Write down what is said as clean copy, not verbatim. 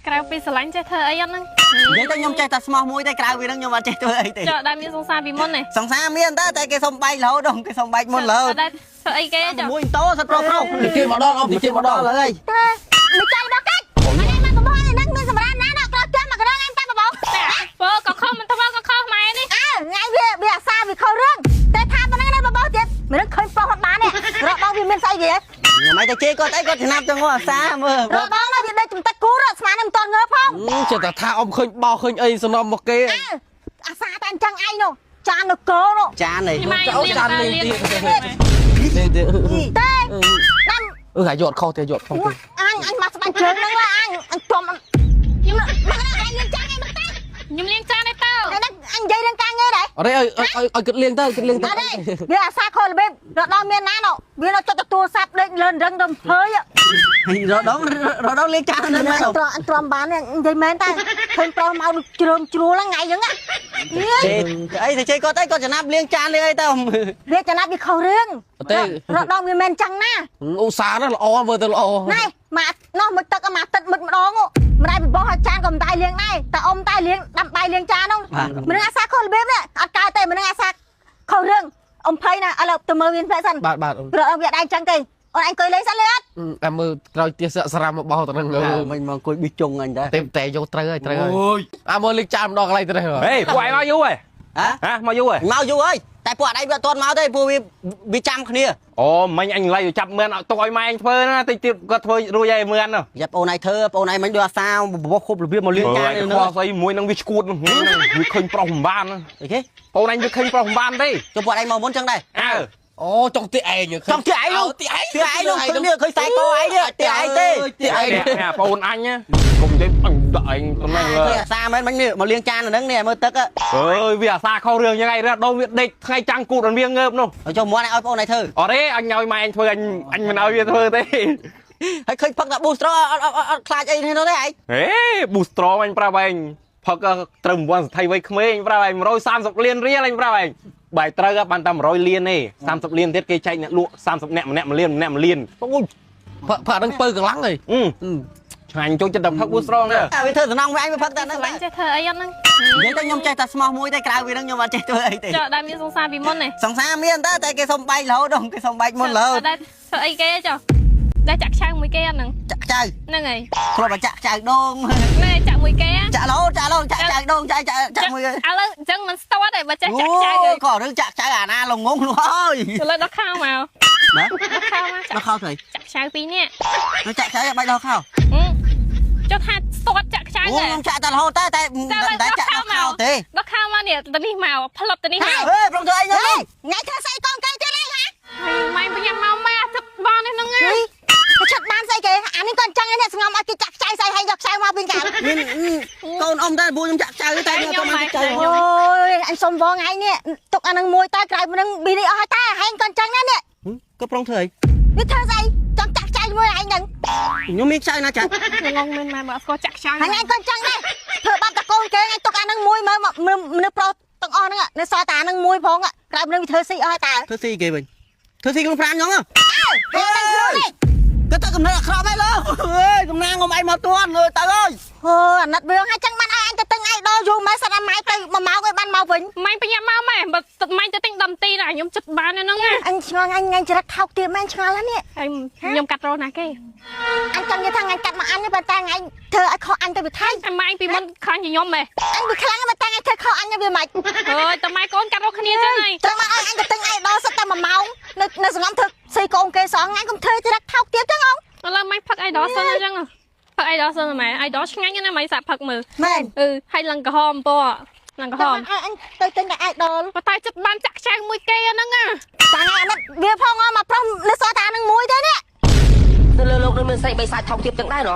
ក្រៅពីស្រឡាញ់ចេះធ្វើអីអត់ហ្នឹងនិយាយទៅខ្ញុំចេះតែស្មោះមួយតែក្រៅពីហ្នឹងខ្ញុំអត់ចេះធ្វើអីទេចុះដែលមានសង្សារពីមុនទេសង្សារមានតែគេសុំបែករហូតដល់គេសុំបែកមុនរហូតដែលធ្វើអីគេចុះមួយតោសិតប្រុសនិយាយមកដល់អត់និយាយមកដល់ហើយមិនចាយដល់កាច់អញមកបបោហ្នឹងមានសម្រាប់ណាដល់ក្រោយចាំមកក្រងអញតែបបោបើក៏ខុសមិនទៅក៏ខុសម៉ែនេះថ្ងៃវាអាសាវាខុសរឿងតែថាប៉ុណ្ណឹងនៅបបោទៀតមិនឃើញប្រុសអត់បានទេរកបងវាមានស្អីគេមិនតែជេគាត់អីគាត់ចំណាប់ទៅងអាសាមើលរកបងនៅវាដេកចំទឹកគូរស្មានមិនតន់ងើផងចេះតែថាអ៊ំឃើញបោឃើញអីសំណុំមកគេអាសាតែអញ្ចឹងឯងនោះចាននគរនោះចាននេះអូចាននេះទេតែដាំអាយត់ខុសទេយត់ខុសទេអញមកស្បាញ់ជើងហ្នឹងអញចំខ្ញុំមកអញលៀងចានឯងមកតែខ្ញុំលៀងចានឯទៅអញនិយាយរឿងការងារដែរអរេឲ្យគិតលៀងទៅគិតលៀងទៅវាអាសាខុសរបៀបរកដល់មានណានោះវានៅចុចទូរស័ព្ទលេងលឿនរឹងរំភើយរដងលេងចានហ្នឹងណាអញទ្រាំបាននិយាយមែនតែឃើញប្រុសមកជ្រើមជ្រួលថ្ងៃហ្នឹងជេអីទៅជេគាត់អីគាត់ចំណាប់លេងចានលេងអីទៅវាចំណាប់វាខុសរឿងទេរកដល់វាមែនចឹងណាឧស្សាហ៍ណាល្អមើលទៅល្អណែមកនោះមកទឹកមកទឹកមិនម្ដងម្ដាយបបោះឲ្យចានក៏មិនដែរលៀងដែរតែអ៊ំតែលៀងដាំដៃលៀងចាននោះមិនអាសាខុសរបៀបទេអត់កើតទេមិនអាសាខុសរឿងអ៊ំភ័យណាឥឡូវទៅមើលវាផ្លែសិនបាទរកវាដែរចឹងទេអូនអញអង្គុយលេងសិនលេងអត់តែមើលក្រោយទៀសស្រាមមកបោះទៅនឹងមិនមកអង្គុយប៊ីជុងអញដែរតែយកត្រូវហើយត្រូវហើយអាមើលលេខចានម្ដងកន្លែងទៅហេពួកឯងមកយូរហ៎ហ៎មកយូរហ៎មកយូរហើយតែពួកអីវាអត់ទាន់មកទេពួកវាចាំគ្នាអូមិញអញឡៃចាប់មឿនទុកឲ្យម៉ែអញធ្វើណាតិចទៀតគាត់ធ្វើរួចហើយមឿនយ៉ាបងឯងធ្វើបងឯងមិញដូចអាសាបបោះគ្រប់របៀបមកលៀងចាននឹងស្អីមួយនឹងវាឈួតនឹងវាឃើញប្រុសមិនបានអីគេបងឯងវាឃើញប្រុសមិនបានទេចុះពួកឯងមកមុនចឹងដែរអូចង់ទីឯងចង់ទីឯងនោះទីឯងនោះឃើញនេះឃើញខ្សែកឯងនេះទីឯងទេទីឯងនេះបងអញកុំទេអញដាក់ឯងទៅហ្នឹងឃើញអាសាមែនមិញនេះមកលៀងចានហ្នឹងនេះមើលទឹកអើយវាអាសាខុសរឿងយ៉ាងឯងដល់វាដេកថ្ងៃចាំងគូតអត់វាងើបនោះចុះមកឲ្យបងឯងធ្វើអរេអញឲ្យម៉ែអញធ្វើអញមិនឲ្យវាធ្វើទេហើយឃើញផឹកតែ booster អត់ខ្លាចអីទេនោះទេឯងហេ booster អញប្រាប់ឯងផឹកត្រូវ1សន្ធិវ័យក្មេងប្រាប់ឯង130លានរៀលអញប្រាប់ឯងបាយត្រូវបានតែ100លានទេ30លានទៀតគេចែកអ្នកលក់30នាក់ម្នាក់1លានម្នាក់1លានអូយផឹកហ្នឹងពើកម្លាំងហីឆ្ងាញ់ចូលចិត្តតែផឹក booster ហ្នឹងវាធ្វើសំណងវាឯងវាផឹកតែហ្នឹងស្រឡាញ់ចេះធ្វើអីអត់ហ្នឹងនិយាយទៅខ្ញុំចេះតែស្មោះមួយតែក្រៅពីហ្នឹងខ្ញុំអត់ចេះធ្វើអីទេចុះដែលមានសង្សារពីមុនទេសង្សារមានតែគេសុំបែករហូតដល់គេសុំបែកមុនរហូតដែលធ្វើអីគេចុះដែលចាក់ខ្ចៅមួយគេអត់ហ្នឹងចាក់ខ្ចៅហ្នឹងហើយគ្រាន់តែចាក់ខ្ចៅដងណែចាក់មួយគេចាក់រហូតចាក់ខ្ចៅដងចាក់មួយគេឥឡូវអញ្ចឹងមិនស្ទាត់ទេបើចាក់ខ្ចៅក៏រឿងចាក់ខ្ចៅអាណាលងងនោះហើយឥឡូវដល់ខោមកណាដល់ខោមកដល់ខោស្អីចាក់ខ្ចៅពីរនាក់ចាក់ខ្ចៅបាច់ដល់ខោចុះថាស្ទាត់ចាក់ខ្ចៅទេខ្ញុំចាក់តែរហូតតែចាក់ដល់ខោទេដល់ខោមកនេះទៅនេះមកផ្លឹបទៅនេះមកហេប្រងធ្វើអីហ្នឹងថ្ងៃធ្វើស្អីកូនគេទៀតហ៎ម៉ែបញ្ញាមកម៉ែទឹកបាននេះហ្នឹងឆាត់បានស្អីគេអានេះក៏អញ្ចឹងនេះស្ងំឲ្យគេចាក់ខ្ចៅស្អីហើយយកខ្ចៅមកវិញកាលមានកូនអ៊ំតែពូខ្ញុំចាក់ខ្ចៅតែខ្ញុំមកខ្ចៅអូយអញសុំវងថ្ងៃនេះទុកអានឹងមួយតែក្រៅហ្នឹងប៊ីនេះអស់ហើយតែហែងក៏អញ្ចឹងណានេះក៏ប្រងធ្វើអីវាធ្វើស្អីចង់ចាក់ខ្ចៅមួយឯងហ្នឹងខ្ញុំមានខ្ចៅណាចាក់ងងមិនមកស្គាល់ចាក់ខ្ចៅហើយឯងក៏អញ្ចឹងដែរធ្វើបាត់តកូនគេឯងទុកអានឹងមួយមើលមនុស្សប្រុសទាំងអស់ហ្នឹងនៅសល់តែអានឹងមួយផងក្រៅហ្នឹងវាធ្វើស៊ីអស់ហើយតែធ្វើស៊ីគេវិញធ្វើស៊ីខ្លួនប្រាំងហ្នឹងក៏ទៅកំណត់អាក្រក់ហើយលោអើយកំណាងងំឯងមកទួនទៅអើយអូអាណិតវាហើយចឹងបានឲ្យអញទៅតឹងឯងដល់យូរម៉ែសិនតែម៉ែទៅ1ម៉ោងឲ្យបានមកវិញម៉ែបញ្ញាមកម៉ែបើទឹកម៉ែទៅទិញដំទីណាខ្ញុំចិត្តបានហ្នឹងអញឆ្ងល់អញច្រឹកថោកទៀតម៉ែឆ្ងល់ហ្នឹងនេះហើយខ្ញុំកាត់រោណាគេអញចង់និយាយថាអញកាត់មកអញនេះប៉ុន្តែអញធ្វើឲ្យខុសអញទៅវាថៃតែម៉ែពីមុនខ្លាញ់ខ្ញុំហ៎អញវាខ្លាំងប៉ុន្តែអញធ្វើខុសអញវាមិនអើយតែម៉ែកូនកាត់រោគ្នាចឹងហើយចឹងមកឲ្យអញទៅទិញឯងដល់សិតតែ1ម៉ោងនៅសងំធ្វើស៊ីកូនគេសងអញកុំធ្វើច្រឹកថោកទៀតចឹងអូឥឡូវម៉ែផឹកអីដល់សិនអញ្ចឹងផឹកអីដល់សិនម៉ែអីដល់ឆ្ងាញ់ណាស់ម៉ែសាប់ផឹកមើលមែនហើយឡើងក្រហមពណ៌ឡើងក្រហមអញទៅទិញតែឯងដល់ប៉ុន្តែចិត្តបានចាក់ខ្ចៅមួយគេហ្នឹងតាអាណិតវាផងមកប្រុសលើសតានឹងមួយទេនេះទៅលើលោកនឹងមានស្រីបិសាចថោកទៀតទាំងដែរហ៎